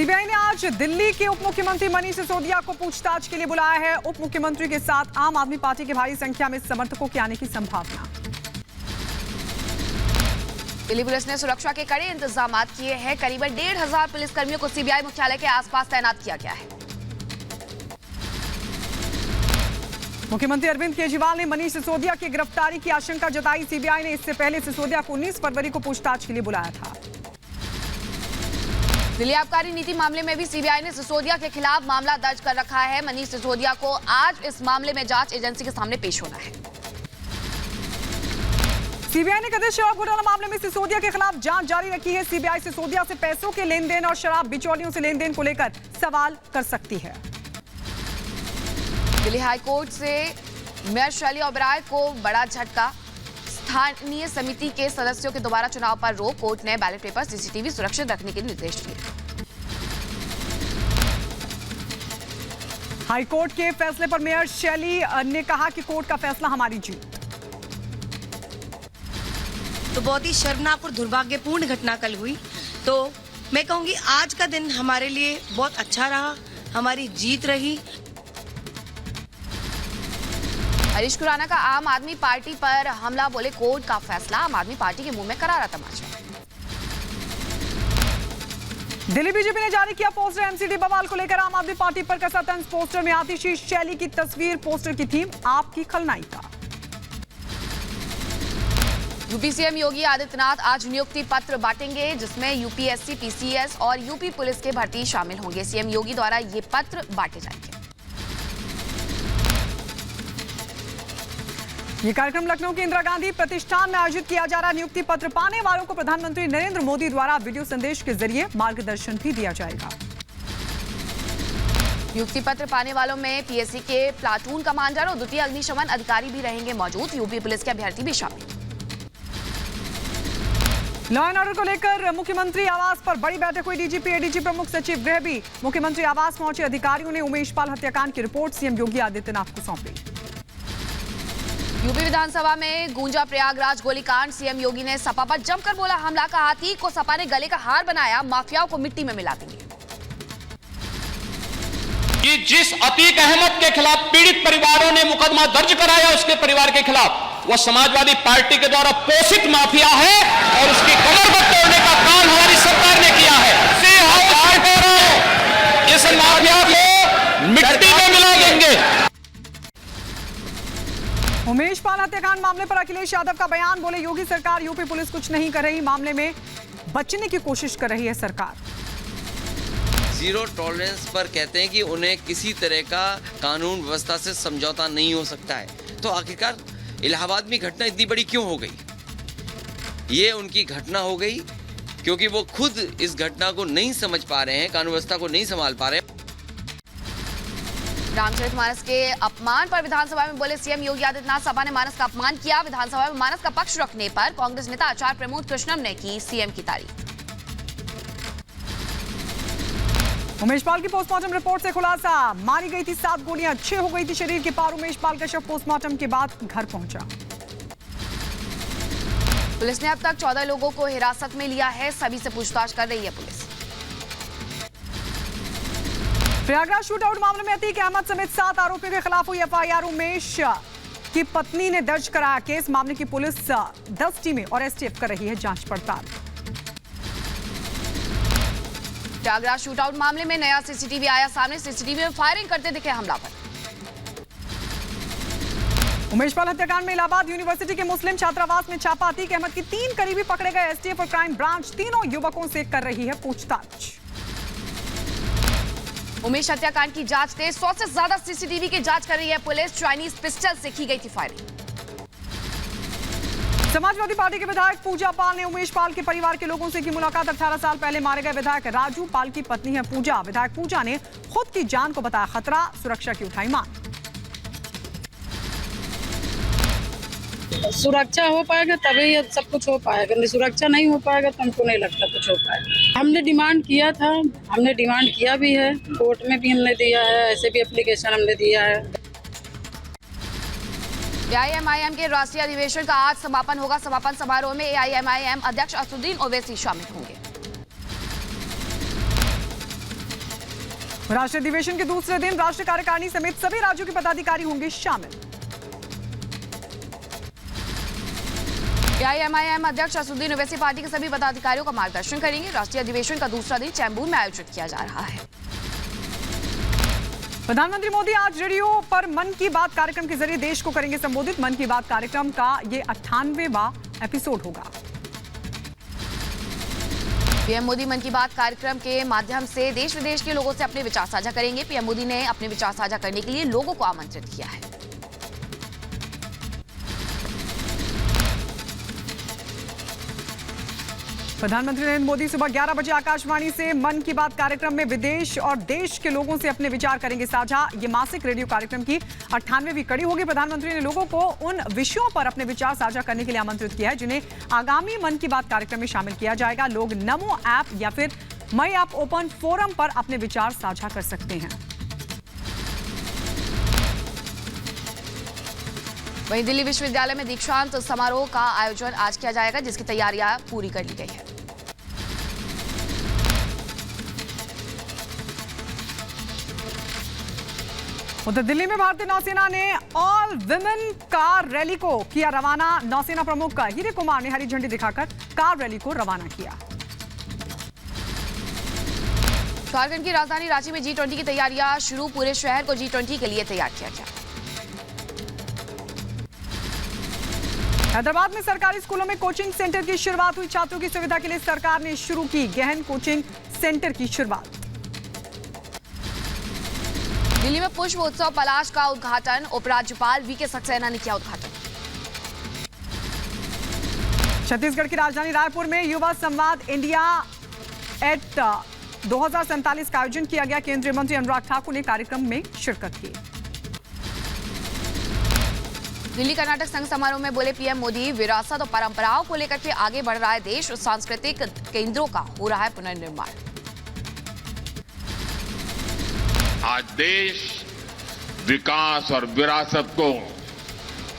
CBI ने आज दिल्ली के उप मुख्यमंत्री मनीष सिसोदिया को पूछताछ के लिए बुलाया है। उप मुख्यमंत्री के साथ आम आदमी पार्टी के भारी संख्या में समर्थकों के आने की संभावना। दिल्ली पुलिस ने सुरक्षा के कड़े इंतजाम किए हैं। करीबन 1,500 पुलिसकर्मियों को सीबीआई मुख्यालय के आसपास तैनात किया गया है। मुख्यमंत्री अरविंद केजरीवाल ने मनीष सिसोदिया की गिरफ्तारी की आशंका जताई। सीबीआई ने इससे पहले सिसोदिया को 19 फरवरी को पूछताछ के लिए बुलाया था। दिल्ली आबकारी नीति मामले में भी सीबीआई ने सिसोदिया के खिलाफ मामला दर्ज कर रखा है। मनीष सिसोदिया को आज इस मामले में जांच एजेंसी के सामने पेश होना है। सीबीआई ने कथित शराब घोटाला मामले में सिसोदिया के खिलाफ जांच जारी रखी है। सीबीआई सिसोदिया से पैसों के लेन देन और शराब बिचौलियों से लेन देन को लेकर सवाल कर सकती है। दिल्ली हाईकोर्ट से मेयर शैली ओबराय को बड़ा झटका। स्थानीय समिति के सदस्यों के दोबारा चुनाव पर रोक। कोर्ट ने बैलेट पेपर सीसीटीवी सुरक्षित रखने के निर्देश दिए। हाईकोर्ट के फैसले पर मेयर शैली ने कहा कि कोर्ट का फैसला हमारी जीत। तो बहुत ही शर्मनाक और दुर्भाग्यपूर्ण घटना कल हुई। तो मैं कहूंगी आज का दिन हमारे लिए बहुत अच्छा रहा, हमारी जीत रही। हरीश खुराना का आम आदमी पार्टी पर हमला, बोले कोर्ट का फैसला। आम आदमी पार्टी के मुंह में करारा तमाचा। दिल्ली बीजेपी ने जारी किया पोस्टर। एमसीडी बवाल को लेकर आम आदमी पार्टी पर कसा तंज। पोस्टर में आतिशी शैली की तस्वीर। पोस्टर की थीम आपकी खलनायिका। यूपी सीएम योगी आदित्यनाथ आज नियुक्ति पत्र बांटेंगे, जिसमें यूपीएससी, पीसीएस और यूपी पुलिस के भर्ती शामिल होंगे। सीएम योगी द्वारा ये पत्र बांटे जाएंगे। ये कार्यक्रम लखनऊ के इंदिरा गांधी प्रतिष्ठान में आयोजित किया जा रहा। नियुक्ति पत्र पाने वालों को प्रधानमंत्री नरेंद्र मोदी द्वारा वीडियो संदेश के जरिए मार्गदर्शन भी दिया जाएगा। नियुक्ति पत्र पाने वालों में पीएससी के प्लाटून कमांडर और द्वितीय अग्निशमन अधिकारी भी रहेंगे मौजूद। यूपी पुलिस के अभ्यर्थी भी शामिल। लॉ एंड ऑर्डर को लेकर मुख्यमंत्री आवास पर बड़ी बैठक हुई। डीजीपी, एडीजी, प्रमुख सचिव गृह भी मुख्यमंत्री आवास पहुंचे। अधिकारियों ने उमेश पाल हत्याकांड की रिपोर्ट सीएम योगी आदित्यनाथ को सौंपी। यूपी विधानसभा में गूंजा प्रयागराज गोलीकांड। सीएम योगी ने सपा पर जमकर बोला हमला। का हाथी को सपा ने गले का हार बनाया, माफियाओं को मिट्टी में मिला देंगे। कि जिस अतीक अहमद के खिलाफ पीड़ित परिवारों ने मुकदमा दर्ज कराया, उसके परिवार के खिलाफ, वह समाजवादी पार्टी के द्वारा पोषित माफिया है और उसकी कमर को तोड़ने का काम हमारी सरकार ने किया है। इस माफिया को मिट्टी में मिला देंगे। उमेश पाल हत्याकांड मामले पर अखिलेश यादव का बयान। बोले योगी सरकार, यूपी पुलिस कुछ नहीं कर रही, मामले में बचने की कोशिश कर रही है सरकार। जीरो टॉलरेंस पर कहते हैं कि उन्हें किसी तरह का कानून व्यवस्था से समझौता नहीं हो सकता है। तो आखिरकार इलाहाबाद में घटना इतनी बड़ी क्यों हो गई? ये उनकी घटना हो गई क्योंकि वो खुद इस घटना को नहीं समझ पा रहे हैं, कानून व्यवस्था को नहीं संभाल पा रहे हैं। रामचरितमानस के अपमान पर विधानसभा में बोले सीएम योगी आदित्यनाथ, सपा ने मानस का अपमान किया। विधानसभा में मानस का पक्ष रखने पर कांग्रेस नेता आचार्य प्रमोद कृष्णम ने की सीएम की तारीफ। उमेश पाल की पोस्टमार्टम रिपोर्ट से खुलासा। मारी गई थी 7 गोलियां, 6 हो गई थी शरीर के पार। उमेश पाल का शव पोस्टमार्टम के बाद घर पहुंचा। पुलिस ने अब तक 14 लोगों को हिरासत में लिया है। सभी से पूछताछ कर रही है पुलिस। प्रयागराज शूटआउट मामले में अतीक अहमद समेत 7 आरोपियों के खिलाफ हुई एफआईआर। उमेश की पत्नी ने दर्ज कराया केस। मामले की पुलिस 10 टीमें और एसटीएफ कर रही है जांच पड़ताल। प्रयागराज शूटआउट मामले में नया सीसीटीवी आया सामने। सीसीटीवी में फायरिंग करते दिखे हमलावर। उमेश पाल हत्याकांड में इलाहाबाद यूनिवर्सिटी के मुस्लिम छात्रावास में छापा। अतीक अहमद की 3 करीबी पकड़े गए। एसटीएफ और क्राइम ब्रांच तीनों युवकों से कर रही है पूछताछ। उमेश हत्याकांड की जांच तेज। 100 से ज्यादा सीसीटीवी की जांच कर रही है पुलिस। चाइनीज पिस्टल से की गई थी फायरिंग। समाजवादी पार्टी के विधायक पूजा पाल ने उमेश पाल के परिवार के लोगों से की मुलाकात। 18 साल पहले मारे गए विधायक राजू पाल की पत्नी है पूजा। विधायक पूजा ने खुद की जान को बताया खतरा, सुरक्षा की उठाई मांग। सुरक्षा हो पाएगा तभी सब कुछ हो पाएगा, नहीं सुरक्षा नहीं हो पाएगा तो हमको नहीं लगता कुछ हो पाएगा। हमने डिमांड किया था, हमने डिमांड किया भी है, कोर्ट में भी हमने दिया है, ऐसे भी एप्लीकेशन हमने दिया है। एआईएमआईएम के राष्ट्रीय अधिवेशन का आज समापन होगा। समापन समारोह में एआईएमआईएम अध्यक्ष असदुद्दीन ओवैसी शामिल होंगे। राष्ट्रीय अधिवेशन के दूसरे दिन राष्ट्रीय कार्यकारिणी समेत सभी राज्यों के पदाधिकारी होंगे शामिल। एआईएमआईएम अध्यक्ष असदुद्दीन ओवैसी पार्टी के सभी पदाधिकारियों का मार्गदर्शन करेंगे। राष्ट्रीय अधिवेशन का दूसरा दिन चैम्बूर में आयोजित किया जा रहा है। प्रधानमंत्री मोदी आज रेडियो पर मन की बात कार्यक्रम के जरिए देश को करेंगे संबोधित। मन की बात कार्यक्रम का ये 98वां एपिसोड होगा। पीएम मोदी मन की बात कार्यक्रम के माध्यम से देश विदेश के लोगों से अपने विचार साझा करेंगे। पीएम मोदी ने अपने विचार साझा करने के लिए लोगों को आमंत्रित किया है। प्रधानमंत्री नरेंद्र मोदी सुबह 11 बजे आकाशवाणी से मन की बात कार्यक्रम में विदेश और देश के लोगों से अपने विचार करेंगे साझा। ये मासिक रेडियो कार्यक्रम की 98वीं कड़ी होगी। प्रधानमंत्री ने लोगों को उन विषयों पर अपने विचार साझा करने के लिए आमंत्रित किया है जिन्हें आगामी मन की बात कार्यक्रम में शामिल किया जाएगा। लोग नमो ऐप या फिर माई ऐप ओपन फोरम पर अपने विचार साझा कर सकते हैं। वहीं दिल्ली विश्वविद्यालय में दीक्षांत समारोह का आयोजन आज किया जाएगा, जिसकी तैयारियां पूरी कर ली गई है। उधर दिल्ली में भारतीय नौसेना ने ऑल विमेन कार रैली को किया रवाना। नौसेना प्रमुख हीरे कुमार ने हरी झंडी दिखाकर कार रैली को रवाना किया। झारखंड की राजधानी रांची में G20 की तैयारियां शुरू। पूरे शहर को G20 के लिए तैयार किया गया। हैदराबाद में सरकारी स्कूलों में कोचिंग सेंटर की शुरुआत हुई। छात्रों की सुविधा के लिए सरकार ने शुरू की गहन कोचिंग सेंटर की शुरुआत। दिल्ली में पुष्प उत्सव पलाश का उद्घाटन। उपराज्यपाल वी के सक्सेना ने किया उद्घाटन। छत्तीसगढ़ की राजधानी रायपुर में युवा संवाद इंडिया एट 2047 का आयोजन किया गया। केंद्रीय मंत्री अनुराग ठाकुर ने कार्यक्रम में शिरकत की। दिल्ली कर्नाटक संघ समारोह में बोले पीएम मोदी, विरासत और परंपराओं को लेकर के आगे बढ़ रहा है देश। सांस्कृतिक केंद्रों का हो रहा है पुनर्निर्माण। आज देश विकास और विरासत को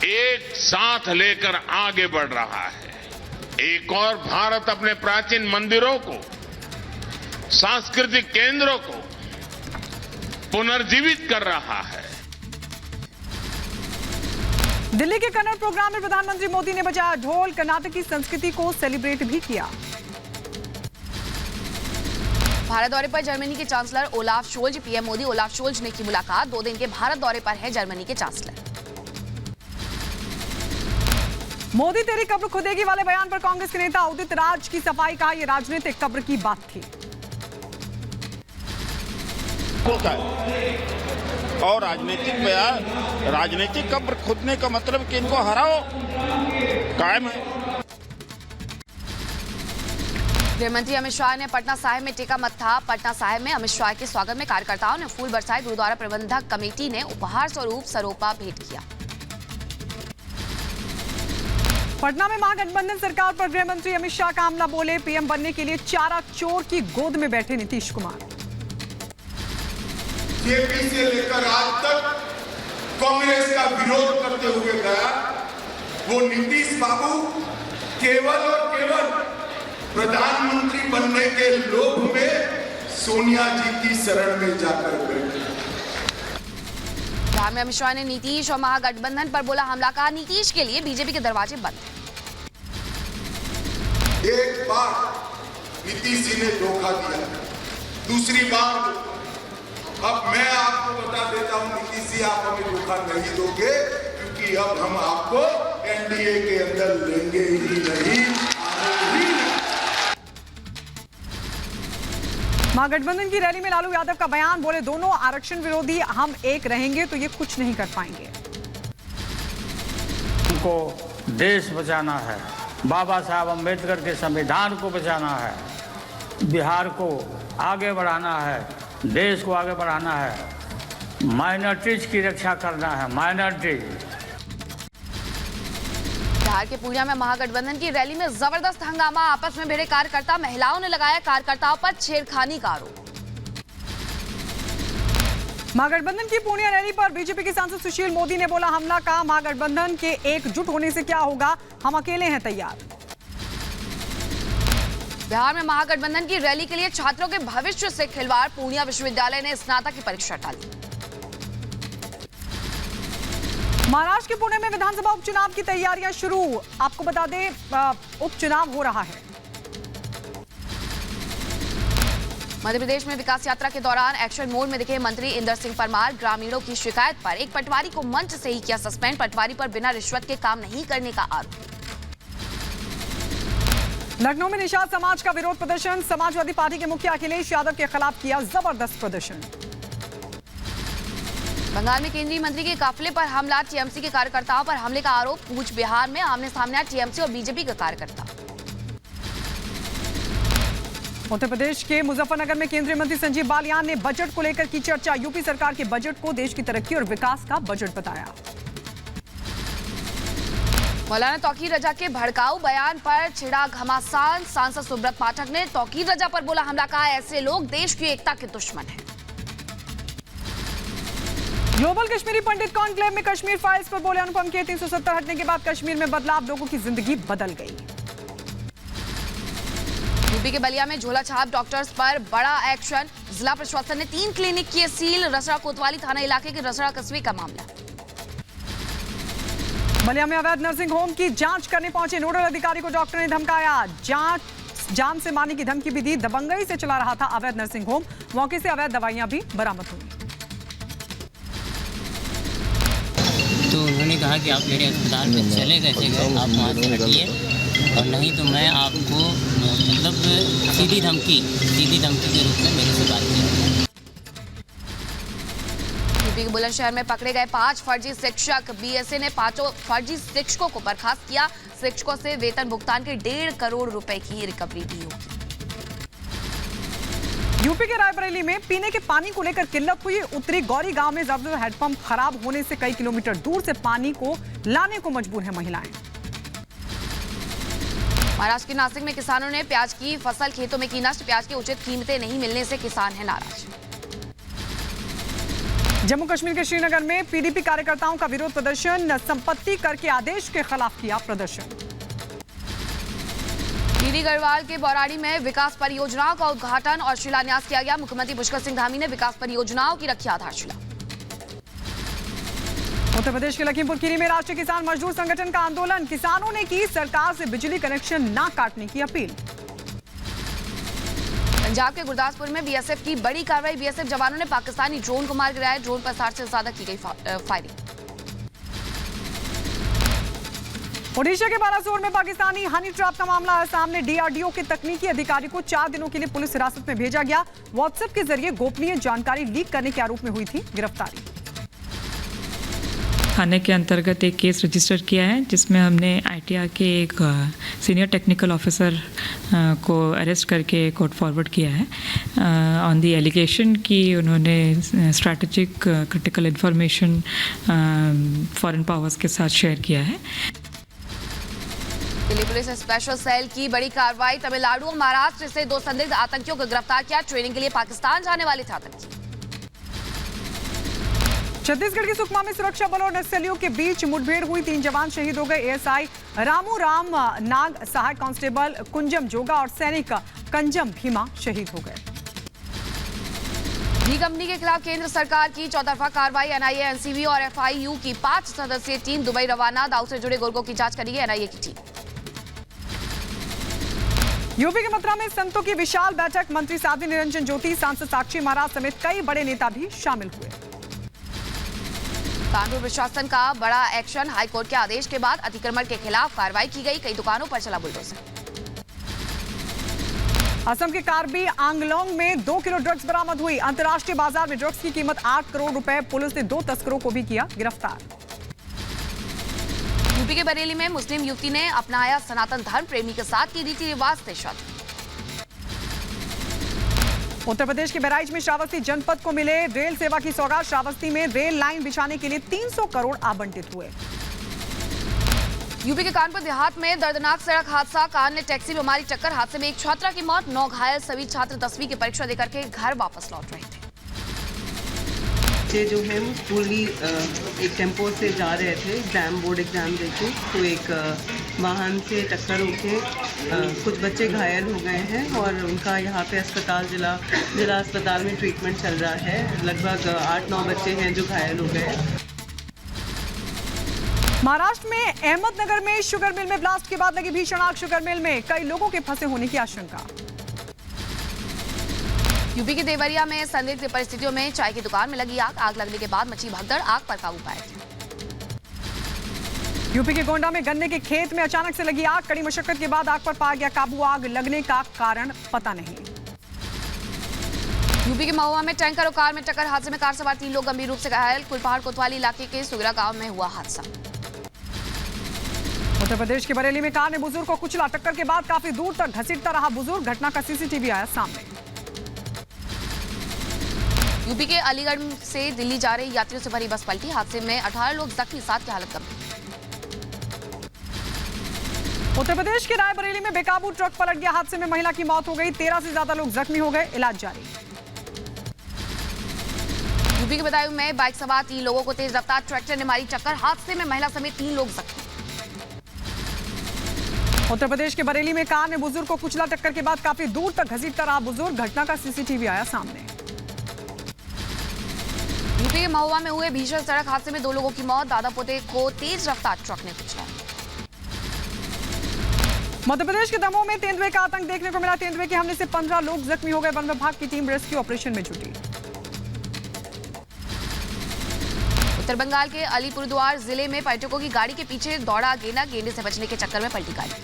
एक साथ लेकर आगे बढ़ रहा है। एक और भारत अपने प्राचीन मंदिरों को, सांस्कृतिक केंद्रों को पुनर्जीवित कर रहा है। दिल्ली के कन्नड़ प्रोग्राम में प्रधानमंत्री मोदी ने बजाया ढोल। कर्नाटक की संस्कृति को सेलिब्रेट भी किया। भारत दौरे पर जर्मनी के chancellor Olaf Scholz. PM Modi Olaf Scholz ने की मुलाकात। 2 दिन के भारत दौरे पर है जर्मनी के चांसलर। मोदी तेरी कब्र खुदेगी वाले बयान पर कांग्रेस के नेता उदित राज की सफाई। कहा यह राजनीतिक कब्र की बात थी। और राजनीतिक कब्र खुदने का मतलब कि इनको हराओ कायम है। गृहमंत्री अमित शाह ने पटना साहिब में टेका मत्था। पटना साहिब में अमित शाह के स्वागत में कार्यकर्ताओं ने फूल बरसाए। गुरुद्वारा प्रबंधक कमेटी ने उपहार स्वरूप सरोपा भेंट किया। पटना में महागठबंधन सरकार पर गृहमंत्री अमित शाह का हमला। बोले पीएम बनने के लिए चारा चोर की गोद में बैठे नीतीश कुमार। जेपी से लेकर आज तक कांग्रेस का विरोध करते हुए गया वो नीतीश बाबू केवल और केवल प्रधानमंत्री बनने के लोभ में सोनिया जी की शरण में जाकर बैठे। बिहार में अमित शाह ने नीतीश और महागठबंधन पर बोला हमला। कहा नीतीश के लिए बीजेपी के दरवाजे बंद हैं। एक बार नीतीश जी ने धोखा दिया, दूसरी बार अब मैं आपको बता देता हूं नीतीश जी आप हमें धोखा नहीं दोगे, क्योंकि अब हम आपको एनडीए के अंदर लेंगे ही नहीं। महागठबंधन की रैली में लालू यादव का बयान। बोले दोनों आरक्षण विरोधी हम एक रहेंगे तो ये कुछ नहीं कर पाएंगे। हमको देश बचाना है, बाबा साहब अम्बेडकर के संविधान को बचाना है, बिहार को आगे बढ़ाना है, देश को आगे बढ़ाना है, माइनॉरिटीज की रक्षा करना है। माइनॉरिटीज बिहार के पूर्णिया में महागठबंधन की रैली में जबरदस्त हंगामा। आपस में भिड़े कार्यकर्ता। महिलाओं ने लगाया कार्यकर्ताओं पर छेड़खानी का आरोप। महागठबंधन की पूर्णिया रैली पर बीजेपी के सांसद सुशील मोदी ने बोला हमला। कहा महागठबंधन के एकजुट होने से क्या होगा, हम अकेले हैं तैयार। बिहार में महागठबंधन की रैली के लिए छात्रों के भविष्य से खिलवाड़, पूर्णिया विश्वविद्यालय ने स्नातक की परीक्षा टाली। महाराष्ट्र के पुणे में विधानसभा उपचुनाव की तैयारियां शुरू। आपको बता दें, उपचुनाव हो रहा है। मध्य प्रदेश में विकास यात्रा के दौरान एक्शन मोड में दिखे मंत्री इंदर सिंह परमार। ग्रामीणों की शिकायत पर एक पटवारी को मंच से ही किया सस्पेंड। पटवारी पर बिना रिश्वत के काम नहीं करने का आरोप। लखनऊ में निषाद समाज का विरोध प्रदर्शन। समाजवादी पार्टी के मुखिया अखिलेश यादव के खिलाफ किया जबरदस्त प्रदर्शन। बंगाल में केंद्रीय मंत्री के काफिले पर हमला, टीएमसी के कार्यकर्ताओं पर हमले का आरोप। कूच बिहार में आमने सामने आए टीएमसी और बीजेपी के कार्यकर्ता। उत्तर प्रदेश के मुजफ्फरनगर में केंद्रीय मंत्री संजीव बालियान ने बजट को लेकर की चर्चा। यूपी सरकार के बजट को देश की तरक्की और विकास का बजट बताया। मौलाना तौकीर रजा के भड़काऊ बयान पर छिड़ा घमासान। सांसद सुब्रत पाठक ने तौकीर रजा पर बोला हमला, कहा ऐसे लोग देश की एकता के दुश्मन हैं। ग्लोबल कश्मीरी पंडित कॉन्क्लेव में कश्मीर फाइल्स पर बोले अनुपम खेर। 370 हटने के बाद कश्मीर में बदलाव, लोगों की जिंदगी बदल गई। यूपी के बलिया में झोला छाप डॉक्टर्स पर बड़ा एक्शन। जिला प्रशासन ने 3 क्लिनिक किए सील। रसड़ा कोतवाली थाना इलाके के रसड़ा कस्बे का मामला। बलिया में अवैध नर्सिंग होम की जांच करने पहुंचे नोडल अधिकारी को डॉक्टर ने धमकाया। जान से मारने की धमकी भी दी। दबंगई से चला रहा था अवैध नर्सिंग होम। मौके से अवैध दवाइयां भी बरामद हुई। तो उन्होंने कहा कि आप मेरे अस्पताल में चले कैसे गए, आप वहाँ से हटिए और नहीं तो मैं आपको मतलब सीधी धमकी के रूप में मेरे से बात की। यूपी के बुलंदशहर में पकड़े गए 5 फर्जी शिक्षक। बीएसए ने 5 फर्जी शिक्षकों को बर्खास्त किया। शिक्षकों से वेतन भुगतान के 1.5 करोड़ रुपए की रिकवरी भी होगी। यूपी के रायबरेली में पीने के पानी को लेकर किल्लत हुई। उत्तरी गौरी गांव में जबरदस्त हैंडपंप खराब होने से कई किलोमीटर दूर से पानी को लाने को मजबूर है महिलाएं। महाराष्ट्र के नासिक में किसानों ने प्याज की फसल खेतों में की नष्ट। प्याज की उचित कीमतें नहीं मिलने से किसान है नाराज। जम्मू कश्मीर के श्रीनगर में पीडीपी कार्यकर्ताओं का विरोध प्रदर्शन। संपत्ति कर के आदेश के खिलाफ किया प्रदर्शन। टीडी गढ़वाल के बौराड़ी में विकास परियोजनाओं का उद्घाटन और शिलान्यास किया गया। मुख्यमंत्री पुष्कर सिंह धामी ने विकास परियोजनाओं की रखी आधारशिला। उत्तर प्रदेश के लखीमपुर खीरी में राष्ट्रीय किसान मजदूर संगठन का आंदोलन। किसानों ने की सरकार से बिजली कनेक्शन न काटने की अपील। पंजाब के गुरदासपुर में बीएसएफ की बड़ी कार्रवाई। बीएसएफ जवानों ने पाकिस्तानी ड्रोन को मार गिराया। ड्रोन पर 60 से ज्यादा की गई फायरिंग। ओडिशा के बालासोर में पाकिस्तानी हनी ट्रैप का मामला है सामने। डीआरडीओ के तकनीकी अधिकारी को 4 दिनों के लिए पुलिस हिरासत में भेजा गया। व्हाट्सएप के जरिए गोपनीय जानकारी लीक करने के आरोप में हुई थी गिरफ्तारी। थाने के अंतर्गत एक केस रजिस्टर किया है जिसमें हमने आईटीआर के एक सीनियर टेक्निकल ऑफिसर को अरेस्ट करके कोर्ट फॉरवर्ड किया है ऑन द एलिगेशन कि उन्होंने strategic critical information foreign powers के साथ शेयर किया है। दिल्ली पुलिस स्पेशल सेल की बड़ी कार्रवाई। तमिलनाडु और महाराष्ट्र से 2 संदिग्ध आतंकियों को गिरफ्तार किया। ट्रेनिंग के लिए पाकिस्तान जाने वाले थे आतंकी। छत्तीसगढ़ के सुकमा में सुरक्षा बलों और नक्सलियों के बीच मुठभेड़ हुई। 3 जवान शहीद हो गए। एएसआई रामू राम नाग, सहायक कांस्टेबल कुंजम जोगा और सैनिक कंजम भीमा शहीद हो गए। डी कंपनी के खिलाफ केंद्र सरकार की चौतरफा कार्रवाई। एनआईए, एनसीबी और एफआईयू की 5 सदस्यीय टीम दुबई रवाना। दाऊ से जुड़े गुर्गों की जांच करेगी एनआईए की टीम। यूपी के मथुरा में संतों की विशाल बैठक। मंत्री साध्वी निरंजन ज्योति, सांसद साक्षी महाराज समेत कई बड़े नेता भी शामिल हुए। कानपुर प्रशासन का बड़ा एक्शन। हाईकोर्ट के आदेश के बाद अतिक्रमण के खिलाफ कार्रवाई की गई। कई दुकानों पर चला बुलडोजर। असम के कार्बी आंगलोंग में 2 किलो ड्रग्स बरामद हुई। अंतर्राष्ट्रीय बाजार में ड्रग्स की कीमत 8 करोड़ रुपए। पुलिस ने 2 तस्करों को भी किया गिरफ्तार। यूपी के बरेली में मुस्लिम युवती ने अपनाया सनातन धर्म। प्रेमी के साथ की रीति रिवाज से शादी। उत्तर प्रदेश के बहराइच में श्रावस्ती जनपद को मिले रेल सेवा की सौगात। श्रावस्ती में रेल लाइन बिछाने के लिए 300 करोड़ आवंटित हुए। यूपी के कानपुर देहात में दर्दनाक सड़क हादसा। कार ने टैक्सी में मारी टक्कर। हादसे में एक छात्रा की मौत, 9 घायल। सभी छात्र 10वीं की परीक्षा देकर के घर वापस लौट रहे थे। बच्चे जो हैं वो स्कूल ही एक टेम्पो से जा रहे थे एग्जाम, बोर्ड एग्जाम देके। तो एक वाहन से टक्कर होके कुछ बच्चे घायल हो गए हैं और उनका यहाँ पे अस्पताल जिला अस्पताल में ट्रीटमेंट चल रहा है। लगभग 8-9 बच्चे हैं जो घायल हो गए हैं। महाराष्ट्र में अहमदनगर में शुगर मिल में ब्लास्ट के बाद लगी भीषण आग। शुगर मिल में कई लोगों के फंसे होने की आशंका। यूपी के देवरिया में संदिग्ध परिस्थितियों में चाय की दुकान में लगी आग। आग लगने के बाद मची भगदड़, आग पर काबू पाया गया। यूपी के गोंडा में गन्ने के खेत में अचानक से लगी आग। कड़ी मशक्कत के बाद आग पर पाया गया काबू। आग लगने का कारण पता नहीं। यूपी के महुआ में टैंकर और कार में टक्कर। हादसे में कार सवार 3 लोग गंभीर रूप से घायल। कुलपहाड़ कोतवाली इलाके के सुगरा गांव में हुआ हादसा। उत्तर प्रदेश के बरेली में कार ने बुजुर्ग को कुचला। टक्कर के बाद काफी दूर तक घसीटता रहा बुजुर्ग। घटना का सीसीटीवी आया सामने। यूपी के अलीगढ़ से दिल्ली जा रही यात्रियों से भरी बस पलटी। हादसे में 18 लोग जख्मी, 7 की हालत गंभीर। उत्तर प्रदेश के रायबरेली में बेकाबू ट्रक पलट गया। हादसे में महिला की मौत हो गई। 13 से ज्यादा लोग जख्मी हो गए, इलाज जारी। यूपी के बदायूं में बाइक सवार 3 लोगों को तेज रफ्तार ट्रैक्टर ने मारी टक्कर। हादसे में महिला समेत 3 लोग जख्मी। उत्तर प्रदेश के बरेली में कार ने बुजुर्ग को कुचला। टक्कर के बाद काफी दूर तक घसीटता रहा बुजुर्ग। घटना का सीसीटीवी आया सामने। यूपी के महुआ में हुए भीषण सड़क हादसे में 2 लोगों की मौत। दादा पोते को तेज रफ्तार ट्रक ने कुचला। मध्य प्रदेश के दमोह में तेंदुए का आतंक देखने को मिला। तेंदुए के हमले से 15 लोग जख्मी हो गए। वन विभाग की टीम रेस्क्यू ऑपरेशन में जुटी। उत्तर बंगाल के अलीपुरद्वार जिले में पर्यटकों की गाड़ी के पीछे दौड़ा गेंडा। गेंडे से बचने के चक्कर में पलटी गाड़ी।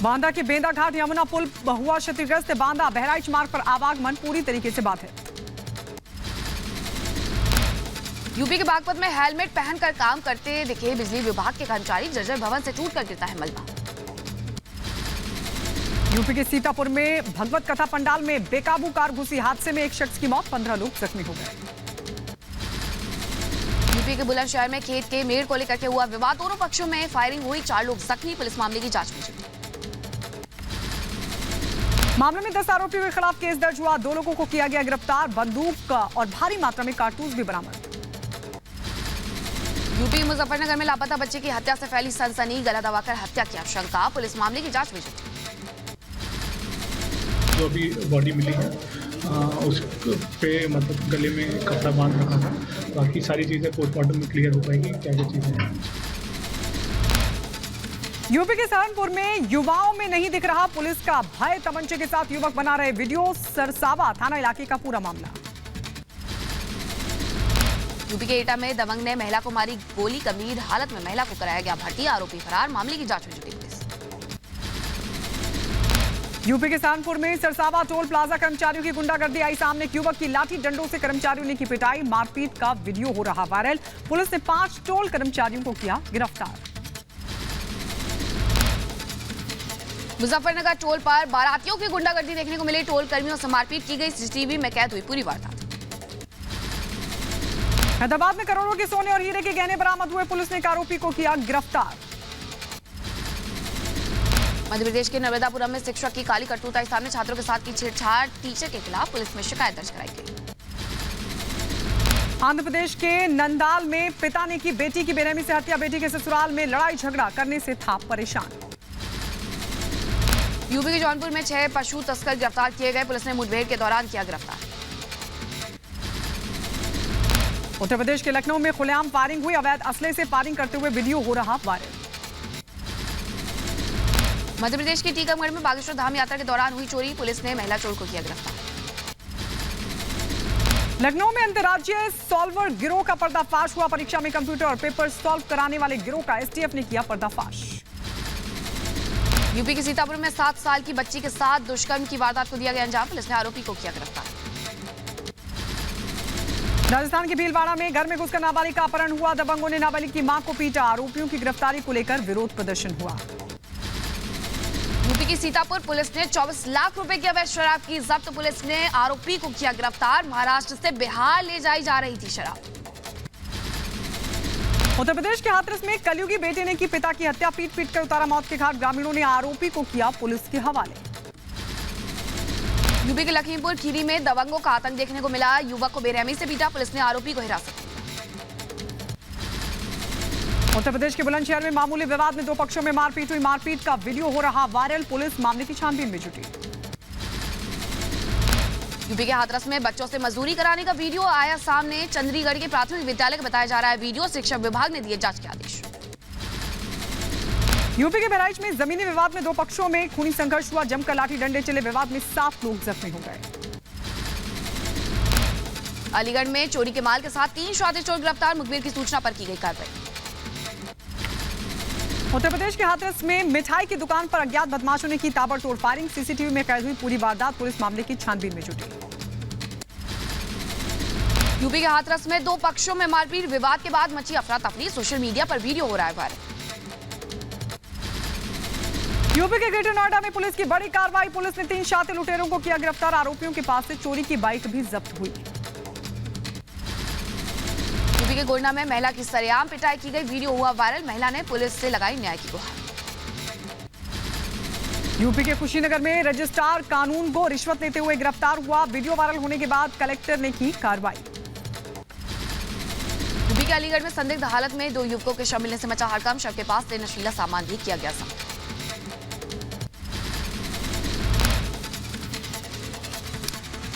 बांदा के बेंदा घाट यमुना पुल हुआ क्षतिग्रस्त। बांदा बहराइच मार्ग पर आवागमन पूरी तरीके से बाधित। यूपी के बागपत में हेलमेट पहनकर काम करते दिखे बिजली विभाग के कर्मचारी। जर्जर भवन से टूटकर गिरता है मलबा। यूपी के सीतापुर में भगवत कथा पंडाल में बेकाबू कार घुसी। हादसे में एक शख्स की मौत, 15 लोग जख्मी हो गए। यूपी के बुलंदशहर में खेत के मेड़ को लेकर के हुआ विवाद। दोनों पक्षों में फायरिंग हुई, 4 लोग जख्मी। पुलिस मामले की जांच में जुटी। मामले में 10 आरोपियों के खिलाफ केस दर्ज हुआ। 2 लोगों को किया गया गिरफ्तार। बंदूक और भारी मात्रा में कारतूस भी बरामद। यूपी मुजफ्फरनगर में लापता बच्चे की हत्या से फैली सनसनी। गला दबाकर हत्या की आशंका। पुलिस मामले की जांच में जुटी। जो अभी बॉडी मिली है उस पे मतलब गले में कपड़ा बांध रखा था। बाकी सारी चीज़ें पोस्टमार्टम में क्लियर हो पाएंगी क्या क्या चीज़ें हैं। यूपी के सहारनपुर में युवाओं में नहीं दिख रहा पुलिस का भय। तमंचे के साथ युवक बना रहे वीडियो। सरसावा थाना इलाके का पूरा मामला। यूपी के एटा में दबंग ने महिला को मारी गोली। गंभीर हालत में महिला को कराया गया भर्ती। आरोपी फरार। मामले की जांच में जुटी पुलिस। यूपी के सहारनपुर में सरसावा टोल प्लाजा कर्मचारियों की गुंडागर्दी आई सामने। युवक की लाठी डंडों से कर्मचारियों ने की पिटाई। मारपीट का वीडियो हो रहा वायरल। पुलिस ने 5 टोल कर्मचारियों को किया गिरफ्तार। मुजफ्फरनगर टोल पर बारातियों की गुंडागर्दी देखने को मिली। टोल कर्मियों से मारपीट की गई। सीसीटीवी में कैद हुई पूरी वारदात। हैदराबाद में करोड़ों के सोने और हीरे के गहने बरामद हुए। पुलिस ने एक आरोपी को किया गिरफ्तार। मध्य प्रदेश के नर्मदापुरम में शिक्षक की काली करतूत आई सामने। छात्रों के साथ की छेड़छाड़। टीचर के खिलाफ पुलिस में शिकायत दर्ज कराई गई। आंध्र प्रदेश के नंदाल में पिता ने की बेटी की बेरहमी से हत्या। बेटी के ससुराल में लड़ाई झगड़ा करने से था परेशान। यूपी के जौनपुर में 6 पशु तस्कर गिरफ्तार किए गए। पुलिस ने मुठभेड़ के दौरान किया गिरफ्तार। उत्तर प्रदेश के लखनऊ में खुलेआम फायरिंग हुई। अवैध असले से फायरिंग करते हुए वीडियो हो रहा वायरल। मध्य प्रदेश के टीकमगढ़ में बागेश्वर धाम यात्रा के दौरान हुई चोरी। पुलिस ने महिला चोर को किया गिरफ्तार। लखनऊ में अंतर्राज्यीय सॉल्वर गिरोह का पर्दाफाश हुआ। परीक्षा में कंप्यूटर और पेपर सॉल्व कराने वाले गिरोह का एसटीएफ ने किया पर्दाफाश। यूपी के सीतापुर में 7 साल की बच्ची के साथ दुष्कर्म की वारदात को दिया गया अंजाम। पुलिस ने आरोपी को किया गिरफ्तार। राजस्थान के भीलवाड़ा में घर में घुसकर नाबालिग का अपहरण हुआ। दबंगों ने नाबालिग की मां को पीटा। आरोपियों की गिरफ्तारी को लेकर विरोध प्रदर्शन हुआ। यूपी की सीतापुर पुलिस ने 24 लाख रुपए की अवैध शराब की जब्त। पुलिस ने आरोपी को किया गिरफ्तार। महाराष्ट्र से बिहार ले जाई जा रही थी शराब। उत्तर प्रदेश के हाथरस में कलयुगी बेटे ने की पिता की हत्या। पीट कर उतारा मौत के घाट। ग्रामीणों ने आरोपी को किया पुलिस के हवाले। यूपी के लखीमपुर खीरी में दबंगों का आतंक देखने को मिला। युवक को बेरहमी से पीटा। पुलिस ने आरोपी को हिरासत में लिया। उत्तर प्रदेश के बुलंदशहर में मामूली विवाद में दो पक्षों में मारपीट हुई। मारपीट का वीडियो हो रहा वायरल। पुलिस मामले की छानबीन में जुटी। यूपी के हाथरस में बच्चों से मजदूरी कराने का वीडियो आया सामने। चंडीगढ़ के प्राथमिक विद्यालय का बताया जा रहा है वीडियो। शिक्षा विभाग ने दिए जांच के आदेश। यूपी के बहराइच में जमीनी विवाद में दो पक्षों में खूनी संघर्ष हुआ। जमकर लाठी डंडे चले। विवाद में 7 लोग जख्मी हो गए। अलीगढ़ में चोरी के माल के साथ 3 शातिर चोर गिरफ्तार। मुखबिर की सूचना पर की गई कार्रवाई। उत्तर प्रदेश के हाथरस में मिठाई की दुकान पर अज्ञात बदमाशों ने की ताबड़तोड़ फायरिंग। सीसीटीवी में कैद हुई पूरी वारदात। पुलिस मामले की छानबीन में जुटी। यूपी के हाथरस में दो पक्षों में मारपीट। विवाद के बाद मची अफरा तफरी। सोशल मीडिया पर वीडियो हो रहा है वायरल। यूपी के ग्रेटर नोएडा में पुलिस की बड़ी कार्रवाई। पुलिस ने 3 शातिर लुटेरों को किया गिरफ्तार। आरोपियों के पास से चोरी की बाइक भी जब्त हुई। यूपी के गोंडा में महिला की सरेआम पिटाई की गई। वीडियो हुआ वायरल। महिला ने पुलिस से लगाई न्याय की गुहार। यूपी के कुशीनगर में रजिस्ट्रार कानून को रिश्वत लेते हुए गिरफ्तार हुआ। वीडियो वायरल होने के बाद कलेक्टर ने की कार्रवाई। यूपी के अलीगढ़ में संदिग्ध हालत में 2 युवकों के शव मिलने से मचा हड़कंप। शव के पास से नशीला सामान भी किया गया जब्त।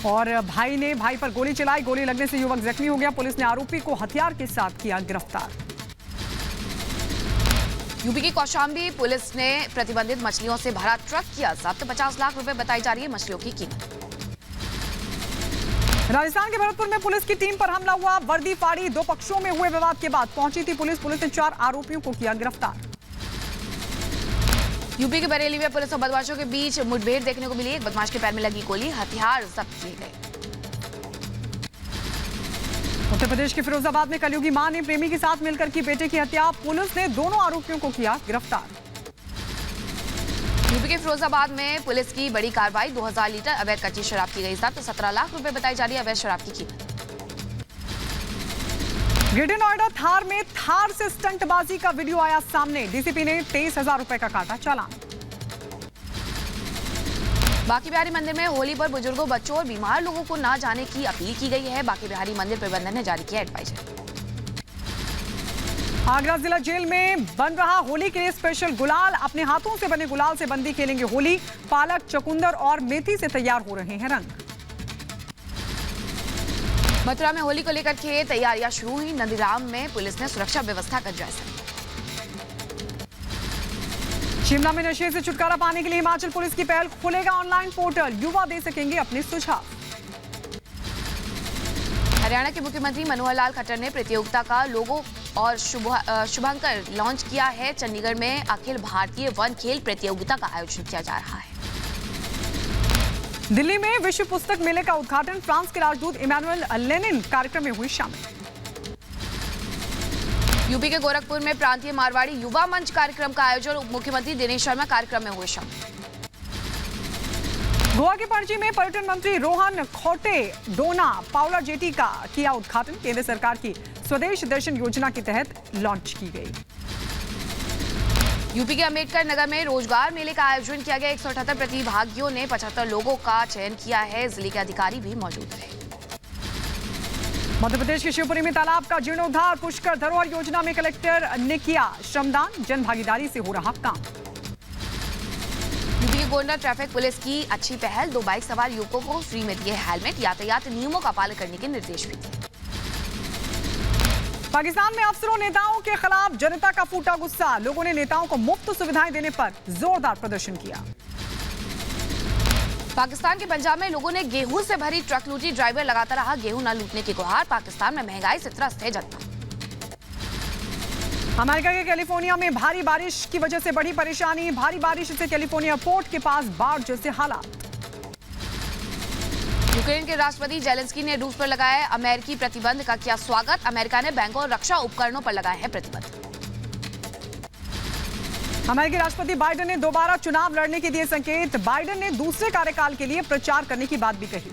और भाई ने भाई पर गोली चलाई। गोली लगने से युवक जख्मी हो गया। पुलिस ने आरोपी को हथियार के साथ किया गिरफ्तार। यूपी की कौशाम्बी पुलिस ने प्रतिबंधित मछलियों से भरा ट्रक किया जब्त। 50 लाख रुपए बताई जा रही है मछलियों की कीमत। राजस्थान के भरतपुर में पुलिस की टीम पर हमला हुआ। वर्दी फाड़ी। 2 पक्षों में हुए विवाद के बाद पहुंची थी पुलिस। पुलिस ने 4 आरोपियों को किया गिरफ्तार। यूपी के बरेली में पुलिस और बदमाशों के बीच मुठभेड़ देखने को मिली। एक बदमाश के पैर में लगी गोली। हथियार जब्त किए गए। उत्तर प्रदेश के फिरोजाबाद में कलयुगी मां ने प्रेमी के साथ मिलकर की बेटे की हत्या। पुलिस ने दोनों आरोपियों को किया गिरफ्तार। यूपी के फिरोजाबाद में पुलिस की बड़ी कार्रवाई। 2000 लीटर अवैध कच्ची शराब की गई जब्त। 17 लाख रुपए बताई जा रही है अवैध शराब की कीमत। ग्रेटर नोएडा थार में थार से स्टंटबाजी का वीडियो आया सामने। डीसीपी ने 23,000 रुपए का काटा चालान। बांके बिहारी मंदिर में होली पर बुजुर्गों, बच्चों और बीमार लोगों को ना जाने की अपील की गई है। बांके बिहारी मंदिर प्रबंधन ने जारी किया एडवाइजरी। आगरा जिला जेल में बन रहा होली के लिए स्पेशल गुलाल। अपने हाथों से बने गुलाल से बंदी खेलेंगे होली। पालक, चुकंदर और मेथी से तैयार हो रहे हैं रंग। मथुरा में होली को लेकर के तैयारियां शुरू हुई। नंदीग्राम में पुलिस ने सुरक्षा व्यवस्था का जायजा लिया। शिमला में नशे से छुटकारा पाने के लिए हिमाचल पुलिस की पहल। खुलेगा ऑनलाइन पोर्टल। युवा दे सकेंगे अपने सुझाव। हरियाणा के मुख्यमंत्री मनोहर लाल खट्टर ने प्रतियोगिता का लोगो और शुभांकर लॉन्च किया है। चंडीगढ़ में अखिल भारतीय वन खेल प्रतियोगिता का आयोजन किया जा रहा है। दिल्ली में विश्व पुस्तक मेले का उद्घाटन। फ्रांस के राजदूत इमैनुअल लेनिन कार्यक्रम में हुई शामिल। यूपी के गोरखपुर में प्रांतीय मारवाड़ी युवा मंच कार्यक्रम का आयोजन। मुख्यमंत्री दिनेश शर्मा कार्यक्रम में हुए शामिल। गोवा के पणजी में पर्यटन मंत्री रोहन खोटे डोना पाउला जेटी का किया उद्घाटन। केंद्र सरकार की स्वदेश दर्शन योजना के तहत लॉन्च की गई। यूपी के अंबेडकर नगर में रोजगार मेले का आयोजन किया गया। 178 प्रतिभागियों ने 75 लोगों का चयन किया है। जिले के अधिकारी भी मौजूद रहे। मध्य प्रदेश के शिवपुरी में तालाब का जीर्णोद्धार। पुष्कर धरोहर योजना में कलेक्टर ने किया श्रमदान। जन भागीदारी से हो रहा काम। यूपी के गोंडा ट्रैफिक पुलिस की अच्छी पहल। 2 बाइक सवार युवकों को फ्री में दिए हेलमेट। यातायात नियमों का पालन करने के निर्देश भी दिए। पाकिस्तान में अफसरों नेताओं के खिलाफ जनता का फूटा गुस्सा। लोगों ने नेताओं को मुफ्त सुविधाएं देने पर जोरदार प्रदर्शन किया। पाकिस्तान के पंजाब में लोगों ने गेहूं से भरी ट्रक लूटी। ड्राइवर लगाता रहा गेहूं न लूटने की गुहार। पाकिस्तान में महंगाई से त्रस्त है जनता। अमेरिका के कैलिफोर्निया में भारी बारिश की वजह से बढ़ी परेशानी। भारी बारिश से कैलिफोर्निया पोर्ट के पास बाढ़ जैसे हालात। यूक्रेन के राष्ट्रपति जेलेंस्की ने रूस पर लगाए अमेरिकी प्रतिबंध का किया स्वागत। अमेरिका ने बैंकों और रक्षा उपकरणों पर लगाए हैं प्रतिबंध। अमेरिकी राष्ट्रपति बाइडेन ने दोबारा चुनाव लड़ने के दिए संकेत। बाइडेन ने दूसरे कार्यकाल के लिए प्रचार करने की बात भी कही।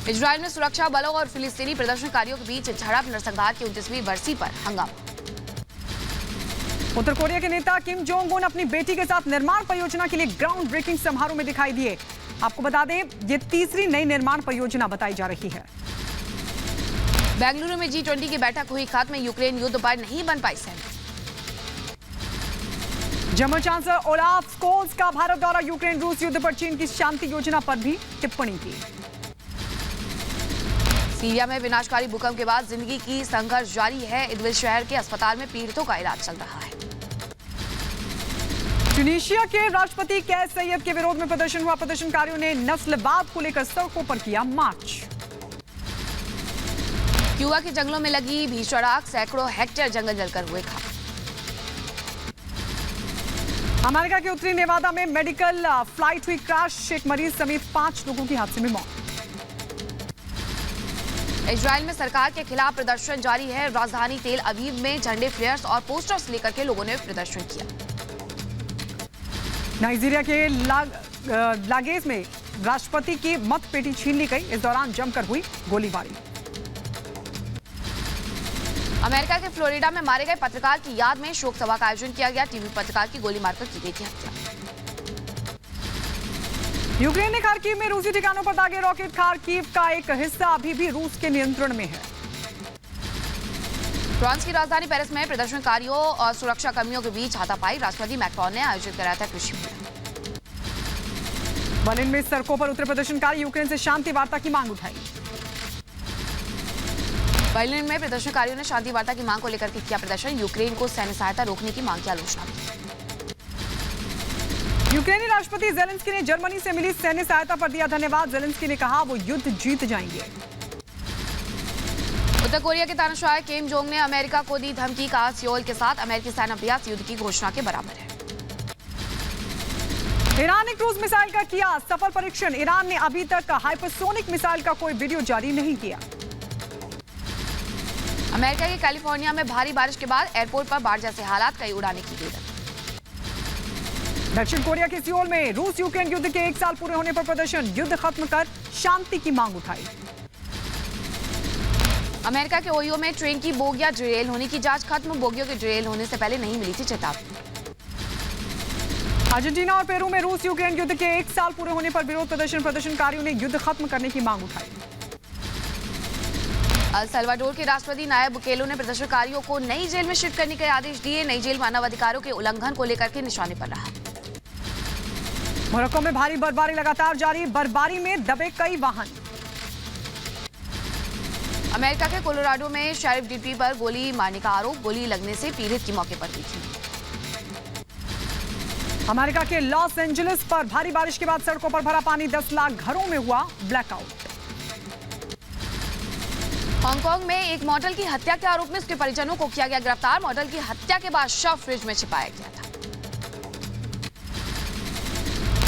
इजरायल में सुरक्षा बलों और फिलिस्तीनी प्रदर्शनकारियों के बीच झड़प। नरसंहार की 29वीं बरसी पर हंगामा। उत्तर कोरिया के नेता किम जोंग उन अपनी बेटी के साथ निर्माण परियोजना के लिए ग्राउंड ब्रेकिंग समारोह में दिखाई दिए। आपको बता दें, ये तीसरी नई निर्माण परियोजना बताई जा रही है। बेंगलुरु में G20 की बैठक हुई खत्म, यूक्रेन युद्ध पर नहीं बन पाई सहमति। जर्मन चांसलर ओलाफ स्कोल्स का भारत दौरा, यूक्रेन रूस युद्ध पर चीन की शांति योजना पर भी टिप्पणी की। सीरिया में विनाशकारी भूकंप के बाद जिंदगी की संघर्ष जारी है, इदबिल शहर के अस्पताल में पीड़ितों का इलाज चल रहा है। ट्यूनीशिया के राष्ट्रपति कैस सैयद के विरोध में प्रदर्शन हुआ, प्रदर्शनकारियों ने नस्लवाद को लेकर सड़कों पर किया मार्च। क्यूबा के जंगलों में लगी भीषण आग, सैकड़ों हेक्टेयर जंगल जलकर हुए खाक। अमेरिका के उत्तरी नेवादा में मेडिकल फ्लाइट हुई क्रैश, एक मरीज समेत 5 लोगों की हादसे में मौत। इजराइल में सरकार के खिलाफ प्रदर्शन जारी है, राजधानी तेल अवीव में झंडे, फ्लेयर्स और पोस्टर्स लेकर के लोगों ने प्रदर्शन किया। नाइजीरिया के लागेज में राष्ट्रपति की मत पेटी छीन ली गई, इस दौरान जमकर हुई गोलीबारी। अमेरिका के फ्लोरिडा में मारे गए पत्रकार की याद में शोक सभा का आयोजन किया गया, टीवी पत्रकार की गोली मारकर की गई थी हत्या। यूक्रेन ने खार्किव में रूसी ठिकानों पर दागे रॉकेट, खार्किव का एक हिस्सा अभी भी रूस के नियंत्रण में है। फ्रांस की राजधानी पेरिस में प्रदर्शनकारियों और सुरक्षा कर्मियों के बीच हाथापाई, राष्ट्रपति मैक्रोन ने आयोजित कराया था कृषि मेला। बर्लिन में सड़कों पर उतरे प्रदर्शनकारी, यूक्रेन से शांति वार्ता की मांग उठाई। बर्लिन में प्रदर्शनकारियों ने शांति वार्ता की मांग को लेकर किया प्रदर्शन, यूक्रेन को सैन्य सहायता रोकने की मांग की आलोचना की। यूक्रेनी राष्ट्रपति जेलेंस्की ने जर्मनी से मिली सैन्य सहायता पर दिया धन्यवाद, जेलेंस्की ने कहा वो युद्ध जीत जाएंगे। उत्तर कोरिया के तानाशाह किम जोंग ने अमेरिका को दी धमकी, कहा सियोल के साथ अमेरिकी सैन्य अभ्यास युद्ध की घोषणा के बराबर है। ईरान ने क्रूज मिसाइल का किया सफल परीक्षण, ईरान ने अभी तक हाइपरसोनिक मिसाइल का कोई वीडियो जारी नहीं किया। अमेरिका के कैलिफोर्निया में भारी बारिश के बाद एयरपोर्ट पर बाढ़ जैसे हालात, कई उड़ानें की गई रद्द। दक्षिण कोरिया के सियोल में रूस यूक्रेन युद्ध के 1 साल पूरे होने पर प्रदर्शन, युद्ध खत्म कर शांति की मांग उठाई। अमेरिका के ओहियो में ट्रेन की बोगियां डिरेल होने की जांच खत्म, बोगियों के डिरेल होने से पहले नहीं मिली थी चेतावनी। अर्जेंटीना और पेरू में रूस यूक्रेन युद्ध के 1 साल पूरे होने पर विरोध प्रदर्शन, प्रदर्शनकारियों ने युद्ध खत्म करने की मांग उठाई। अल सल्वाडोर के राष्ट्रपति नायब बुकेलो ने प्रदर्शनकारियों को नई जेल में शिफ्ट करने के आदेश दिए, नई जेल मानवाधिकारों के उल्लंघन को लेकर के निशाने पर रहा। मोरक्को में भारी बर्फबारी लगातार जारी, बर्फबारी में दबे कई वाहन। अमेरिका के कोलोराडो में शेरिफ डिप्टी पर गोली मारने का आरोप, गोली लगने से पीड़ित की मौके पर हुई थी। अमेरिका के लॉस एंजलिस पर भारी बारिश के बाद सड़कों पर भरा पानी, 10 लाख घरों में हुआ ब्लैकआउट। हांगकांग में एक मॉडल की हत्या के आरोप में उसके परिजनों को किया गया गिरफ्तार, मॉडल की हत्या के बाद शव फ्रिज में छिपाया गया था।